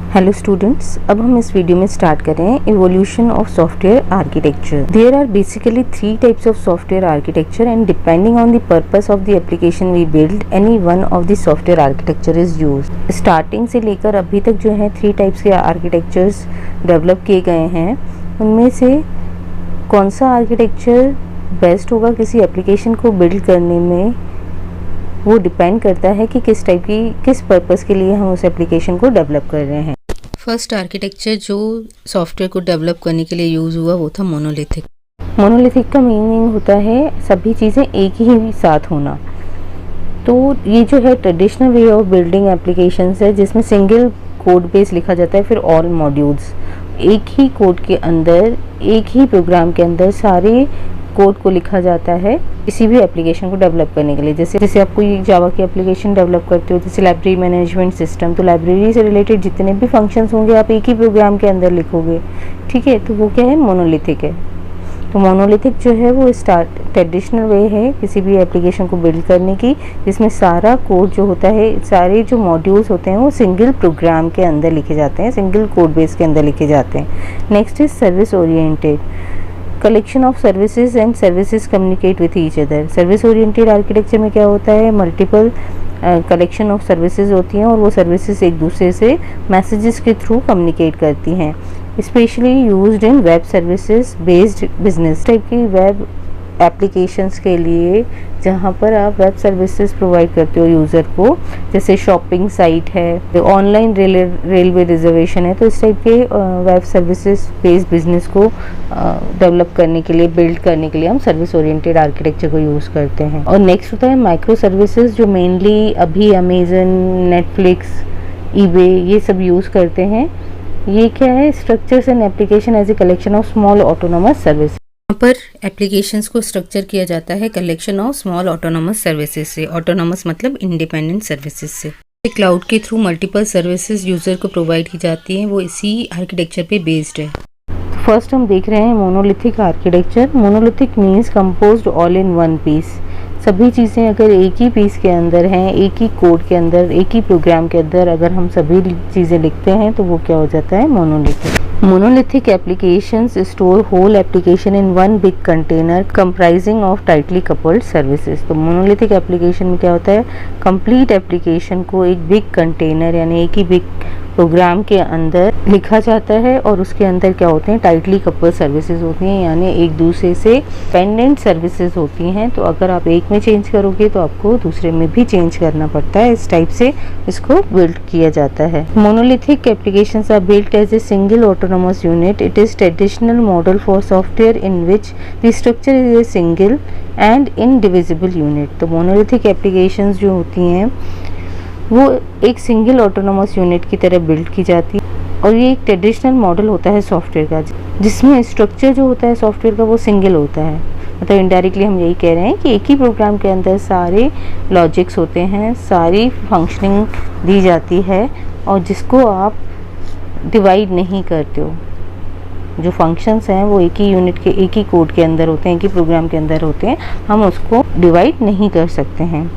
Hello students, अब हम इस वीडियो में स्टार्ट कर रहे हैं evolution of software architecture. There are basically 3 types of software architecture and depending on the purpose of the application we build any one of the software architecture is used. Starting से लेकर अभी तक जो है 3 types के architectures develop किए गए हैं। उनमें से कौन सा आर्किटेक्चर बेस्ट होगा किसी एप्लीकेशन को बिल्ड करने में, वो डिपेंड करता है कि किस पर्पस के लिए हम उस एप्लीकेशन को डेवलप कर रहे हैं। फर्स्ट आर्किटेक्चर जो सॉफ्टवेयर को डेवलप करने के लिए यूज़ हुआ वो था मोनोलिथिक। मोनोलिथिक का मीनिंग होता है सभी चीज़ें एक ही साथ होना। तो ये जो है traditional way of building applications है जिसमें सिंगल कोड बेस लिखा जाता है, फिर ऑल मॉड्यूल्स एक ही कोड के अंदर, एक ही प्रोग्राम के अंदर सारे कोड को लिखा जाता है किसी भी एप्लीकेशन को डेवलप करने के लिए। जैसे आप कोई जावा की एप्लीकेशन डेवलप करते हो, जैसे लाइब्रेरी मैनेजमेंट सिस्टम, तो लाइब्रेरी से रिलेटेड जितने भी फंक्शंस होंगे आप एक ही प्रोग्राम के अंदर लिखोगे, ठीक है। तो वो क्या है, मोनोलिथिक है। तो मोनोलिथिक जो है वो ट्रेडिशनल वे है किसी भी एप्लीकेशन को बिल्ड करने की, जिसमें सारा कोड जो होता है, सारे जो मॉड्यूल्स होते हैं वो सिंगल प्रोग्राम के अंदर लिखे जाते हैं, सिंगल कोड बेस के अंदर लिखे जाते हैं। Next is service oriented. Collection of services and services communicate with each other. Service oriented architecture में क्या होता है, मल्टीपल कलेक्शन ऑफ सर्विसेज होती हैं और वो सर्विसेज एक दूसरे से मैसेजेस के थ्रू कम्युनिकेट करती हैं। Specially used in web services based business type की वेब एप्लीकेशंस के लिए, जहाँ पर आप वेब सर्विसेज प्रोवाइड करते हो यूज़र को, जैसे शॉपिंग साइट है, ऑनलाइन रेलवे रिजर्वेशन है। तो इस टाइप के वेब सर्विसेज बेस्ड बिजनेस को डेवलप करने के लिए, बिल्ड करने के लिए हम सर्विस ओरिएंटेड आर्किटेक्चर को यूज़ करते हैं। और नेक्स्ट होता है माइक्रो सर्विसेज, जो मेनली अभी अमेजन, नेटफ्लिक्स, ईबे ये सब यूज़ करते हैं। ये क्या है, structures and application as a collection of small autonomous service. यहाँ पर एप्लीकेशंस को स्ट्रक्चर किया जाता है collection of small autonomous services से। ऑटोनोमस मतलब इंडिपेंडेंट सर्विसेज से। क्लाउड के थ्रू मल्टीपल सर्विसेज यूजर को प्रोवाइड की जाती हैं, वो इसी आर्किटेक्चर पे बेस्ड है। फर्स्ट हम देख रहे हैं monolithic architecture. Monolithic means composed all in one piece. सभी चीज़ें अगर एक ही पीस के अंदर हैं, एक ही कोड के अंदर, एक ही प्रोग्राम के अंदर अगर हम सभी चीज़ें लिखते हैं तो वो क्या हो जाता है, monolithic. Monolithic applications store whole application in one big container comprising of tightly coupled services। तो monolithic application में क्या होता है, complete application को एक big container यानी एक ही big प्रोग्राम के अंदर लिखा जाता है और उसके अंदर क्या होते हैं, टाइटली कपल सर्विसेज होती हैं, यानी एक दूसरे से डिपेंडेंट सर्विसेज होती हैं। तो अगर आप एक में चेंज करोगे तो आपको दूसरे में भी चेंज करना पड़ता है। इस टाइप से इसको बिल्ड किया जाता है। Monolithic applications are built as a single autonomous unit. It is traditional model for software in which the structure is a single and indivisible unit. तो मोनोलिथिक एप्लीकेशंस जो होती हैं वो एक सिंगल ऑटोनोमस यूनिट की तरह बिल्ड की जाती है और ये एक ट्रेडिशनल मॉडल होता है सॉफ्टवेयर का, जिसमें स्ट्रक्चर जो होता है सॉफ्टवेयर का वो सिंगल होता है। मतलब इनडायरेक्टली हम यही कह रहे हैं कि एक ही प्रोग्राम के अंदर सारे लॉजिक्स होते हैं, सारी फंक्शनिंग दी जाती है और जिसको आप डिवाइड नहीं करते हो। जो फंक्शंस हैं वो एक ही यूनिट के, एक ही कोड के अंदर होते हैं, एक ही प्रोग्राम के अंदर होते हैं, हम उसको डिवाइड नहीं कर सकते हैं।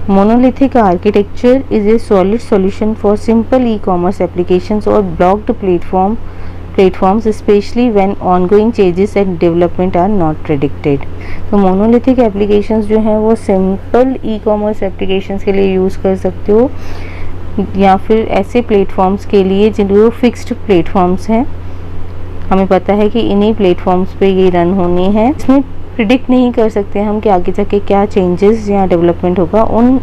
Monolithic architecture is a solid solution for simple e-commerce applications or blocked platforms, especially when ongoing changes and development are not predicted। तो monolithic applications जो हैं वो simple e-commerce applications के लिए यूज़ कर सकते हो, या फिर ऐसे प्लेटफॉर्म्स के लिए जिनको फिक्स्ड प्लेटफॉर्म्स हैं, हमें पता है कि इन्हीं प्लेटफॉर्म्स पे ये रन होनी है। इसमें प्रिडिक्ट नहीं कर सकते हम कि आगे जाके क्या चेंजेस या डेवलपमेंट होगा। उन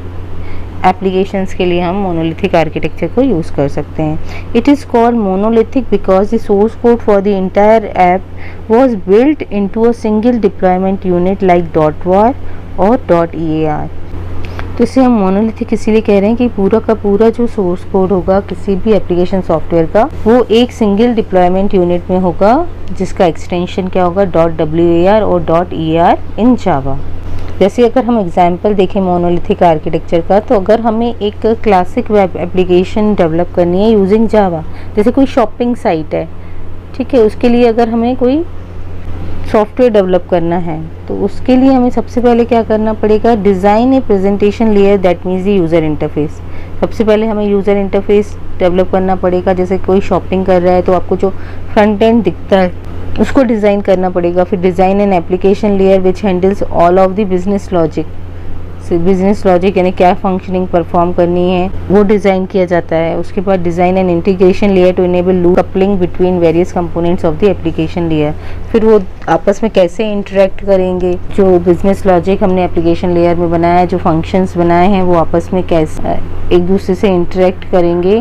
एप्लीकेशंस के लिए हम मोनोलिथिक आर्किटेक्चर को यूज़ कर सकते हैं। It is called monolithic because the source code for the entire app was built into a single deployment unit like .var और .ear। तो इसे हम मोनोलिथिक इसीलिए कह रहे हैं कि पूरा का पूरा जो सोर्स कोड होगा किसी भी एप्लीकेशन सॉफ्टवेयर का, वो एक सिंगल डिप्लॉयमेंट यूनिट में होगा, जिसका एक्सटेंशन क्या होगा, .war और .ear इन जावा। जैसे अगर हम एग्जांपल देखें मोनोलिथिक आर्किटेक्चर का, तो अगर हमें एक क्लासिक वेब एप्लीकेशन डेवलप करनी है यूजिंग जावा, जैसे कोई शॉपिंग साइट है, ठीक है, उसके लिए अगर हमें कोई सॉफ्टवेयर डेवलप करना है तो उसके लिए हमें सबसे पहले क्या करना पड़ेगा, design A presentation layer that means the user interface. सबसे पहले हमें यूज़र इंटरफेस डेवलप करना पड़ेगा। जैसे कोई शॉपिंग कर रहा है तो आपको जो फ्रंट एंड दिखता है उसको डिज़ाइन करना पड़ेगा। फिर design and application layer which handles all of the business logic. Business logic यानी क्या फंक्शनिंग परफॉर्म करनी है वो डिज़ाइन किया जाता है। उसके बाद design and integration layer to enable loop coupling between various components of the application layer. फिर वो आपस में कैसे इंटरेक्ट करेंगे, जो बिजनेस लॉजिक हमने एप्लीकेशन लेयर में बनाया है, जो फंक्शंस बनाए हैं वो आपस में कैसे एक दूसरे से इंटरेक्ट करेंगे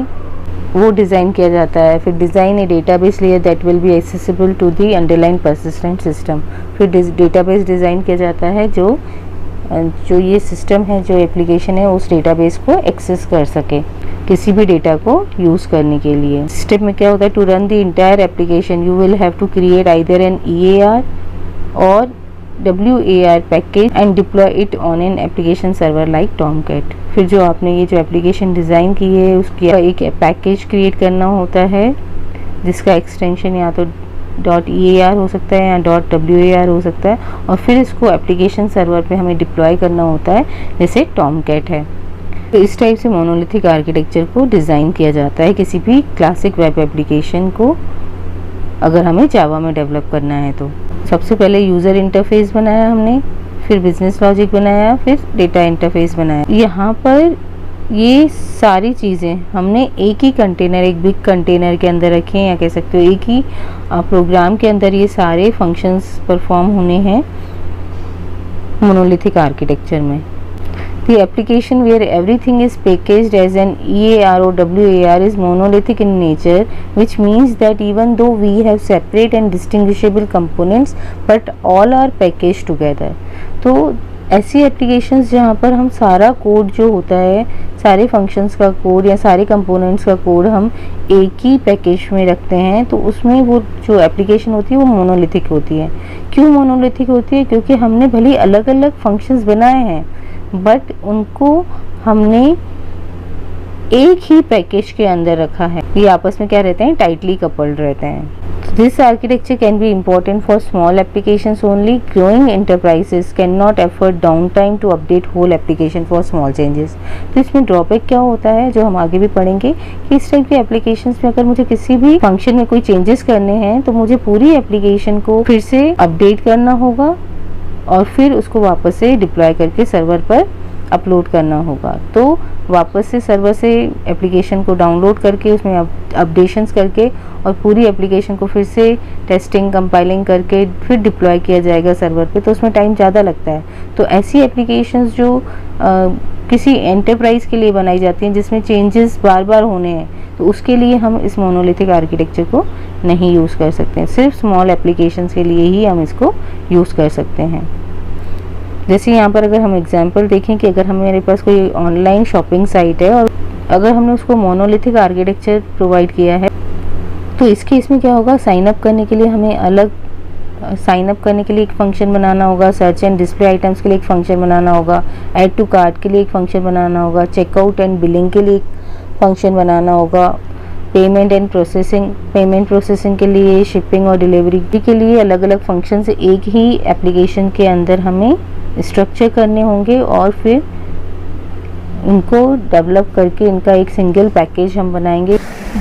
वो डिज़ाइन किया जाता है। फिर design a database layer that will be accessible to the underline persistent system. फिर डेटाबेस डिज़ाइन किया जाता है जो ये सिस्टम है, जो एप्लीकेशन है, उस डेटाबेस को एक्सेस कर सके किसी भी डेटा को यूज़ करने के लिए। स्टेप में क्या होता है, to run the entire application you will have to create either an EAR और WAR package and deploy it on an application server like Tomcat. फिर जो आपने ये जो एप्लीकेशन डिज़ाइन की है उसकी एक पैकेज क्रिएट करना होता है जिसका एक्सटेंशन या तो .EAR हो सकता है या .WAR हो सकता है, और फिर इसको एप्लीकेशन सर्वर पे हमें डिप्लॉय करना होता है जैसे टॉमकैट है। तो इस टाइप से मोनोलिथिक आर्किटेक्चर को डिज़ाइन किया जाता है किसी भी क्लासिक वेब एप्लीकेशन को अगर हमें जावा में डेवलप करना है। तो सबसे पहले यूज़र इंटरफेस बनाया हमने, फिर बिजनेस लॉजिक बनाया, फिर डेटा इंटरफेस बनाया। यहाँ पर ये सारी चीज़ें हमने एक ही कंटेनर, एक बिग कंटेनर के अंदर रखे हैं, या कह सकते हो एक ही प्रोग्राम के अंदर ये सारे फंक्शंस परफॉर्म होने हैं मोनोलिथिक आर्किटेक्चर में। The application where everything is packaged as an EAR or WAR is monolithic in nature, which means that even though we have separate and distinguishable components, but all are packaged together. तो ऐसी applications जहाँ पर हम सारा code जो होता है, सारे फंक्शंस का कोड या सारे कंपोनेंट्स का कोड हम एक ही पैकेज में रखते हैं, तो उसमें वो जो एप्लीकेशन होती है वो मोनोलिथिक होती है। क्यों मोनोलिथिक होती है? क्योंकि हमने भले अलग अलग फंक्शंस बनाए हैं बट उनको हमने एक ही पैकेज के अंदर रखा है। ये आपस में क्या रहते हैं, टाइटली कपल्ड रहते हैं। This architecture can be important for small applications only. Growing enterprises can not afford down time to update whole application for small changes. तो इसमें ड्रॉबैक क्या होता है जो हम आगे भी पढ़ेंगे कि इस टाइप के एप्लीकेशंस में अगर मुझे किसी भी फंक्शन में कोई चेंजेस करने हैं तो मुझे पूरी एप्लीकेशन को फिर से अपडेट करना होगा और फिर उसको वापस से डिप्लॉय करके सर्वर पर अपलोड करना होगा। तो वापस से सर्वर से एप्लीकेशन को डाउनलोड करके उसमें अपडेशंस करके और पूरी एप्लीकेशन को फिर से टेस्टिंग कंपाइलिंग करके फिर डिप्लॉय किया जाएगा सर्वर पे, तो उसमें टाइम ज़्यादा लगता है। तो ऐसी एप्लीकेशंस जो किसी एंटरप्राइज के लिए बनाई जाती हैं जिसमें चेंजेस बार बार होने हैं, तो उसके लिए हम इस मोनोलिथिक आर्किटेक्चर को नहीं यूज़ कर सकते हैं। सिर्फ स्मॉल एप्लीकेशंस के लिए ही हम इसको यूज़ कर सकते हैं। जैसे यहाँ पर अगर हम एग्जांपल देखें कि अगर मेरे पास कोई ऑनलाइन शॉपिंग साइट है और अगर हमने उसको मोनोलिथिक आर्किटेक्चर प्रोवाइड किया है, तो इस केस में क्या होगा, साइन अप करने के लिए हमें अलग साइन अप करने के लिए एक फंक्शन बनाना होगा, सर्च एंड डिस्प्ले आइटम्स के लिए एक फंक्शन बनाना होगा, ऐड टू कार्ट के लिए एक फंक्शन बनाना होगा, चेकआउट एंड बिलिंग के लिए एक फंक्शन बनाना होगा, पेमेंट प्रोसेसिंग के लिए, शिपिंग और डिलीवरी के लिए अलग अलग फंक्शन से एक ही एप्लीकेशन के अंदर हमें स्ट्रक्चर करने होंगे और फिर इनको डेवलप करके इनका एक सिंगल पैकेज हम बनाएंगे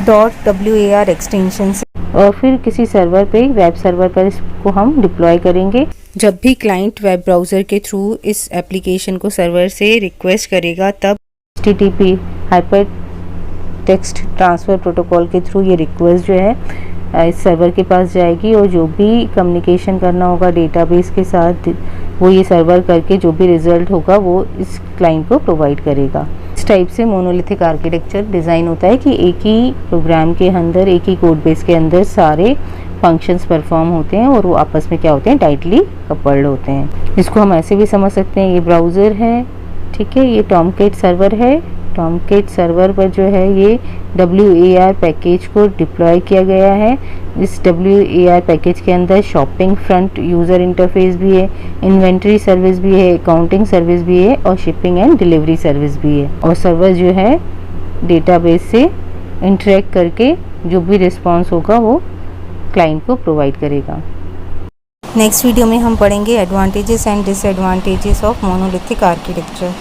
.WAR एक्सटेंशन से, और फिर किसी सर्वर पे, वेब सर्वर पर इसको हम डिप्लॉय करेंगे। जब भी क्लाइंट वेब ब्राउज़र के थ्रू इस एप्लीकेशन को सर्वर से रिक्वेस्ट करेगा तब HTTP hyper text transfer protocol के थ्रू ये रिक्वेस्ट जो है इस सर्वर के पास जाएगी और जो भी कम्युनिकेशन करना होगा डेटाबेस के साथ वो ये सर्वर करके जो भी रिज़ल्ट होगा वो इस क्लाइंट को प्रोवाइड करेगा। इस टाइप से मोनोलिथिक आर्किटेक्चर डिज़ाइन होता है कि एक ही प्रोग्राम के अंदर, एक ही कोड बेस के अंदर सारे फंक्शंस परफॉर्म होते हैं और वो आपस में क्या होते हैं, टाइटली कपल्ड होते हैं। इसको हम ऐसे भी समझ सकते हैं, ये ब्राउज़र है, ठीक है, ये टॉमकैट सर्वर है। टॉमकैट सर्वर पर जो है ये WAR पैकेज को डिप्लॉय किया गया है। इस WAR पैकेज के अंदर शॉपिंग फ्रंट यूज़र इंटरफेस भी है, इन्वेंट्री सर्विस भी है, अकाउंटिंग सर्विस भी है और शिपिंग एंड डिलीवरी सर्विस भी है। और सर्वर जो है डेटाबेस से इंटरेक्ट करके जो भी रिस्पॉन्स होगा वो क्लाइंट को प्रोवाइड करेगा। नेक्स्ट वीडियो में हम पढ़ेंगे advantages and disadvantages of monolithic architecture.